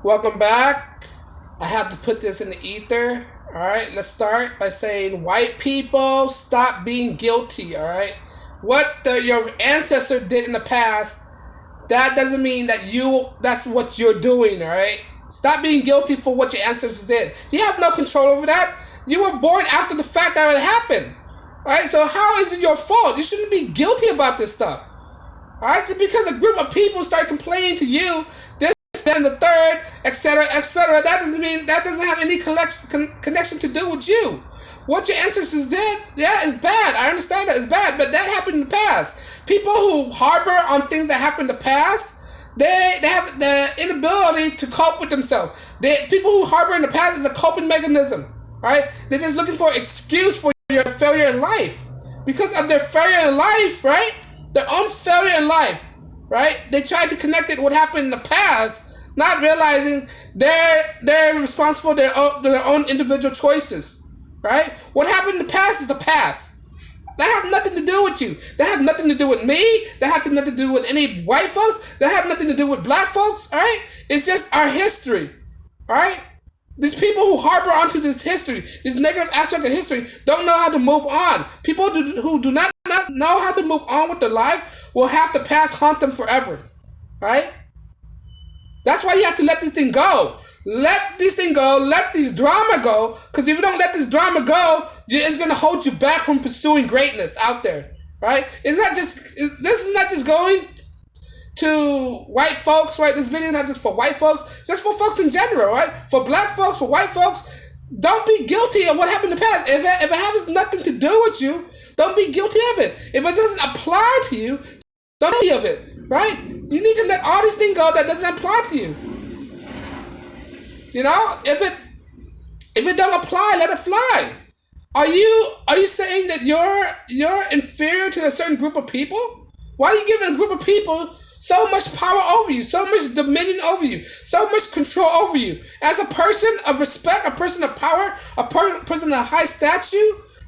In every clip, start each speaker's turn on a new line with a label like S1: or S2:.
S1: Welcome back. I have to put this in the ether. Alright, let's start by saying white people stop being guilty, alright? Your ancestor did in the past, that doesn't mean that's what you're doing, alright? Stop being guilty for what your ancestors did. You have no control over that. You were born after the fact that it happened. Alright, so how is it your fault? You shouldn't be guilty about this stuff. Alright, just because a group of people start complaining to you, this, that, and the third, etc., that doesn't have any connection to do with you. What your ancestors did, yeah, is bad. I understand that it's bad, but that happened in the past. People who harbor on things that happened in the past, they have the inability to cope with themselves. People who harbor in the past is a coping mechanism, right? They're just looking for an excuse for your failure in life. Because of their failure in life, right? Their own failure in life, right? They try to connect it with what happened in the past, not realizing they're responsible for their own individual choices, right? What happened in the past is the past. That has nothing to do with you. That has nothing to do with me. That has nothing to do with any white folks. That has nothing to do with black folks, all right? It's just our history, all right? These people who harbor onto this history, this negative aspect of history, don't know how to move on. People who do not know how to move on with their life will have the past haunt them forever, right? That's why you have to let this thing go. Let this thing go. Let this drama go. Because if you don't let this drama go, it's going to hold you back from pursuing greatness out there, right? This is not just going to white folks, right? This video is not just for white folks, it's just for folks in general, right? For black folks, for white folks, don't be guilty of what happened in the past. If it has nothing to do with you, don't be guilty of it. If it doesn't apply to you, don't be of it, right? You need to let all these things go that doesn't apply to you. You know, if it don't apply, let it fly. Are you saying that you're inferior to a certain group of people? Why are you giving a group of people so much power over you, so much dominion over you, so much control over you? As a person of respect, a person of power, a person of high stature,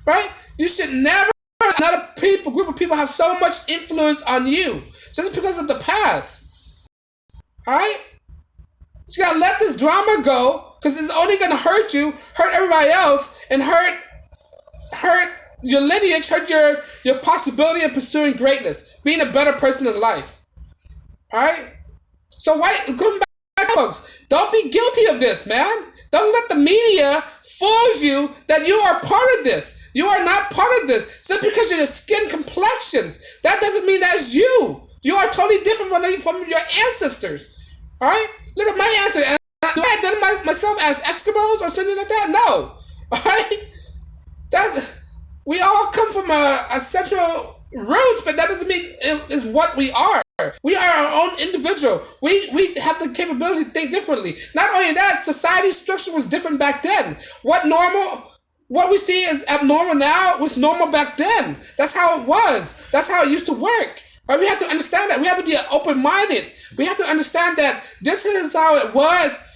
S1: right? You should never let another group of people have so much influence on you just because of the past. Alright? So you gotta let this drama go, because it's only gonna hurt you, hurt everybody else, and hurt your lineage, hurt your possibility of pursuing greatness, being a better person in life. Alright? So come back, folks. Don't be guilty of this, man. Don't let the media fool you that you are part of this. You are not part of this. Just because of your skin complexions, that doesn't mean that's you. You are totally different from your ancestors. Alright? Look at my ancestors. Do I identify myself as Eskimos or something like that? No. Alright? We all come from a central roots, but that doesn't mean it is what we are. We are our own individual. We have the capability to think differently. Not only that, society's structure was different back then. What we see as abnormal now was normal back then. That's how it was. That's how it used to work. Right? We have to understand that. We have to be open-minded. We have to understand that this is how it was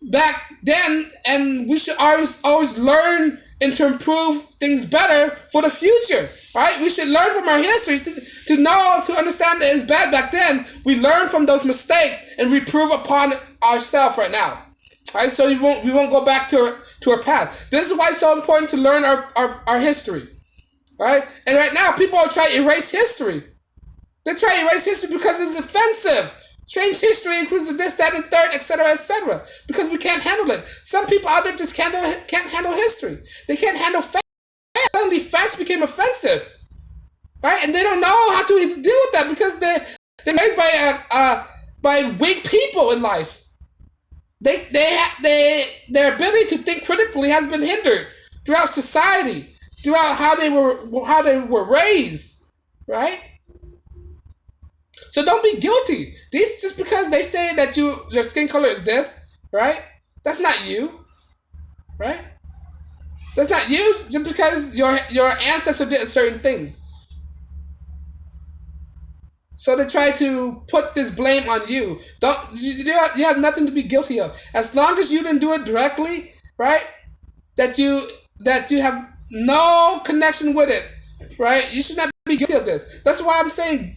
S1: back then, and we should always learn and to improve things better for the future. Right? We should learn from our history to understand that it's bad back then. We learn from those mistakes and improve upon ourselves right now. Right? So we won't go back to our past. This is why it's so important to learn our history. Right? And right now people are trying to erase history. They try to erase history because it's offensive. Change history includes this, that, and third, etc., because we can't handle it. Some people out there just can't handle history. They can't handle facts. Suddenly facts became offensive, right? And they don't know how to deal with that because they're raised by weak people in life. Their ability to think critically has been hindered throughout society, throughout how they were raised, right? So don't be guilty. Just because they say that your skin color is this, right? That's not you, right? That's not you just because your ancestor did certain things. So they try to put this blame on you. You have nothing to be guilty of. As long as you didn't do it directly, right? That you have no connection with it, right? You should not be guilty of this. That's why I'm saying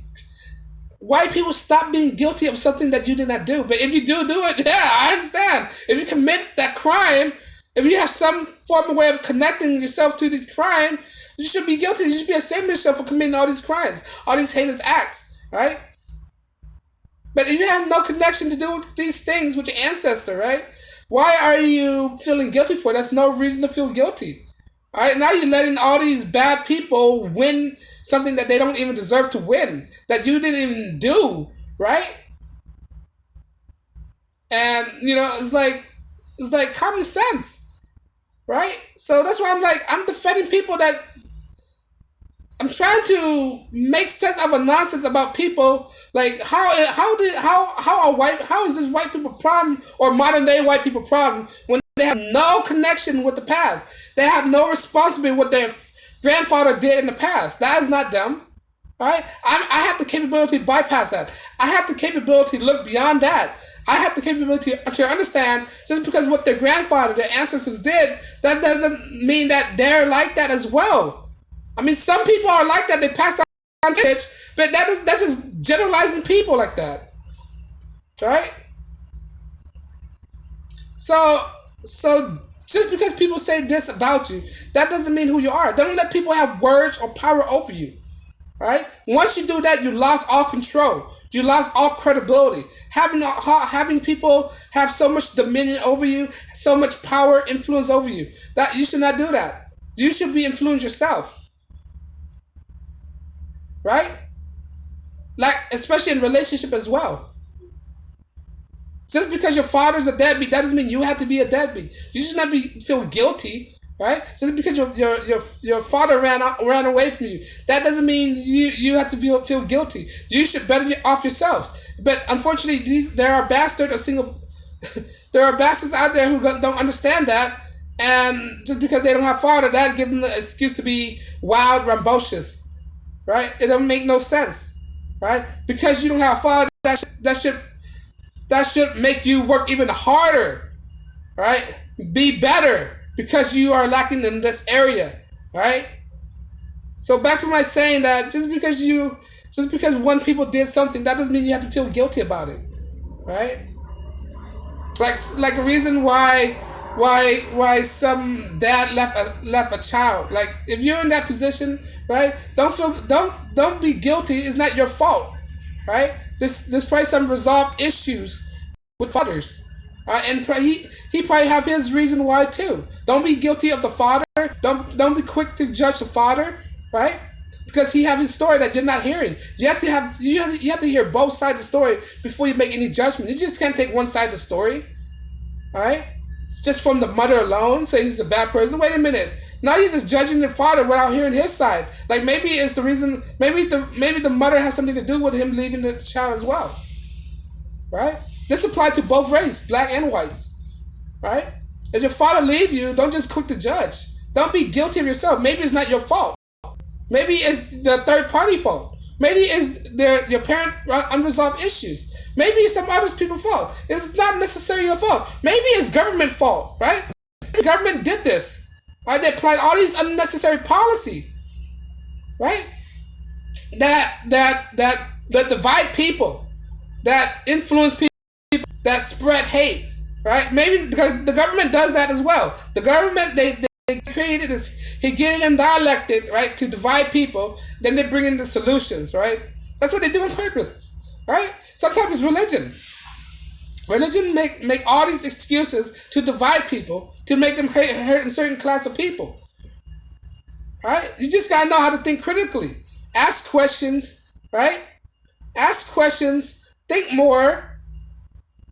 S1: white people stop being guilty of something that you did not do. But if you do it, yeah, I understand. If you commit that crime, if you have some form of way of connecting yourself to these crimes, you should be guilty. You should be ashamed of yourself for committing all these crimes, all these heinous acts, right? But if you have no connection to do these things with your ancestor, right? Why are you feeling guilty for it? That's no reason to feel guilty. All right, now you're letting all these bad people win something that they don't even deserve to win, that you didn't even do, right? And it's like common sense, right? So that's why I'm defending people that I'm trying to make sense of a nonsense about people. Like how is this white people problem or modern day white people problem when they have no connection with the past? They have no responsibility with what their grandfather did in the past. That is not them. Right? I have the capability to bypass that. I have the capability to look beyond that. I have the capability to understand just because what their grandfather, their ancestors did, that doesn't mean that they're like that as well. I mean, some people are like that. They pass on kids, but that's just generalizing people like that, right? So just because people say this about you, that doesn't mean who you are. Don't let people have words or power over you, right? Once you do that, you lost all control. You lost all credibility. Having people have so much dominion over you, so much power, influence over you, that you should not do that. You should be influenced yourself. Right? Like, especially in relationship as well. Just because your father's a deadbeat, that doesn't mean you have to be a deadbeat. You should not feel guilty, right? Just because your father ran away from you, that doesn't mean you have to feel guilty. You should better off yourself. But unfortunately, there are bastards there are bastards out there who don't understand that, and just because they don't have father, that gives them the excuse to be wild, rambunctious. Right? It doesn't make no sense, right? Because you don't have a father, that should make you work even harder, right? Be better because you are lacking in this area, right? So back to my saying that just because one people did something, that doesn't mean you have to feel guilty about it, right? Like a reason why some dad left a child. Like if you're in that position, right? Don't be guilty. It's not your fault, right? There's probably some resolved issues with fathers, and he probably have his reason why too. Don't be guilty of the father. Don't be quick to judge the father, right? Because he have his story that you're not hearing. You have to hear both sides of the story before you make any judgment. You just can't take one side of the story, all right? Just from the mother alone, saying he's a bad person. Wait a minute. Now you're just judging the father without hearing his side. Like maybe it's the reason. Maybe the mother has something to do with him leaving the child as well, right? This applies to both races, black and whites, right? If your father leave you, don't just quick to judge. Don't be guilty of yourself. Maybe it's not your fault. Maybe it's the third party fault. Maybe it's your parent unresolved issues. Maybe it's some other people's fault. It's not necessarily your fault. Maybe it's government fault, right? The government did this. Right? They applied all these unnecessary policy, right? That divide people, that influence people, that spread hate, right? Maybe the government does that as well. The government they created this Hegelian dialectic, right, to divide people. Then they bring in the solutions, right? That's what they do on purpose, right? Sometimes it's religion. Religion make all these excuses to divide people, to make them hurt a certain class of people. Right? You just gotta know how to think critically. Ask questions, right? Ask questions, think more,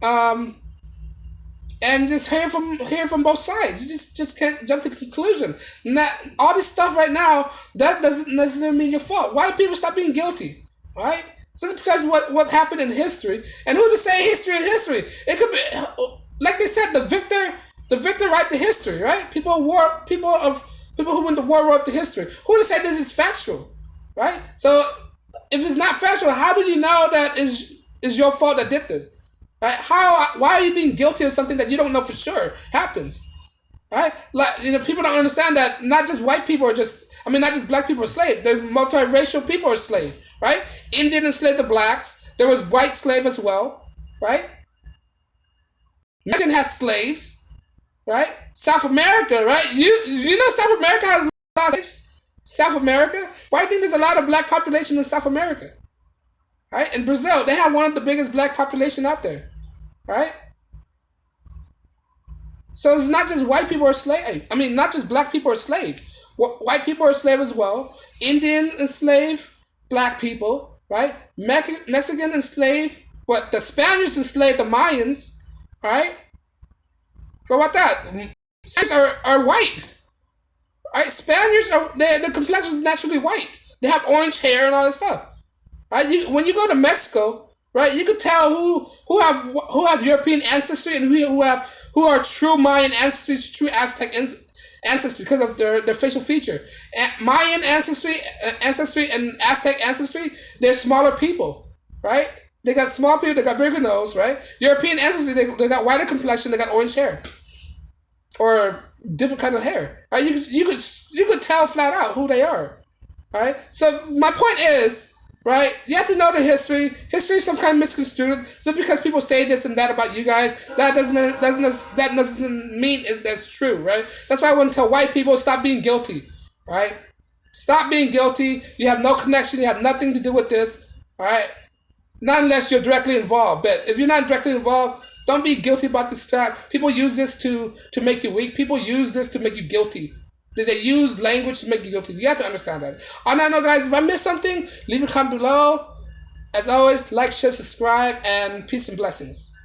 S1: and just hear from both sides. You just can't jump to conclusion. Not, all this stuff right now, that doesn't necessarily mean your fault. White people stop being guilty, right? Just because what happened in history, and who to say history is history? It could be, like they said, the victor write the history, right? People who win the war wrote the history. Who to say this is factual, right? So if it's not factual, how do you know that is your fault that did this, right? Why are you being guilty of something that you don't know for sure happens, right? Like people don't understand that not just white people are not just black people are slaves. The multiracial people are slaves. right? Indian enslaved the blacks. There was white slave as well, right? Mexican had slaves, right? South America, right? You know South America has a lot of slaves? South America? Why do you think there's a lot of black population in South America? Right? In Brazil, they have one of the biggest black population out there, right? So it's not just white people are slave. I mean, not just black people are slave. White people are slave as well. Indian enslaved black people, right? Mexican enslaved. What the Spaniards enslaved the Mayans, right? What about that? Spaniards are white, right? Spaniards are their complexion is naturally white. They have orange hair and all that stuff. Right? When you go to Mexico, right, you can tell who have European ancestry and who are true Mayan ancestry, true Aztec ancestry because of their facial feature. Mayan ancestry and Aztec ancestry, they're smaller people, right? They got small people, they got bigger nose, right? European ancestry, they got whiter complexion, they got orange hair. Or different kind of hair. Right? You could tell flat out who they are. Right? So my point is, right, you have to know the history. History is some kind of misconstrued. So because people say this and that about you guys, that doesn't mean it's true, right? That's why I want to tell white people, stop being guilty. Right? Stop being guilty. You have no connection, you have nothing to do with this. Alright? Not unless you're directly involved. But if you're not directly involved, don't be guilty about this stuff. People use this to make you weak. People use this to make you guilty. They use language to make you guilty. You have to understand that. On that note, guys, if I missed something, leave a comment below. As always, like, share, subscribe, and peace and blessings.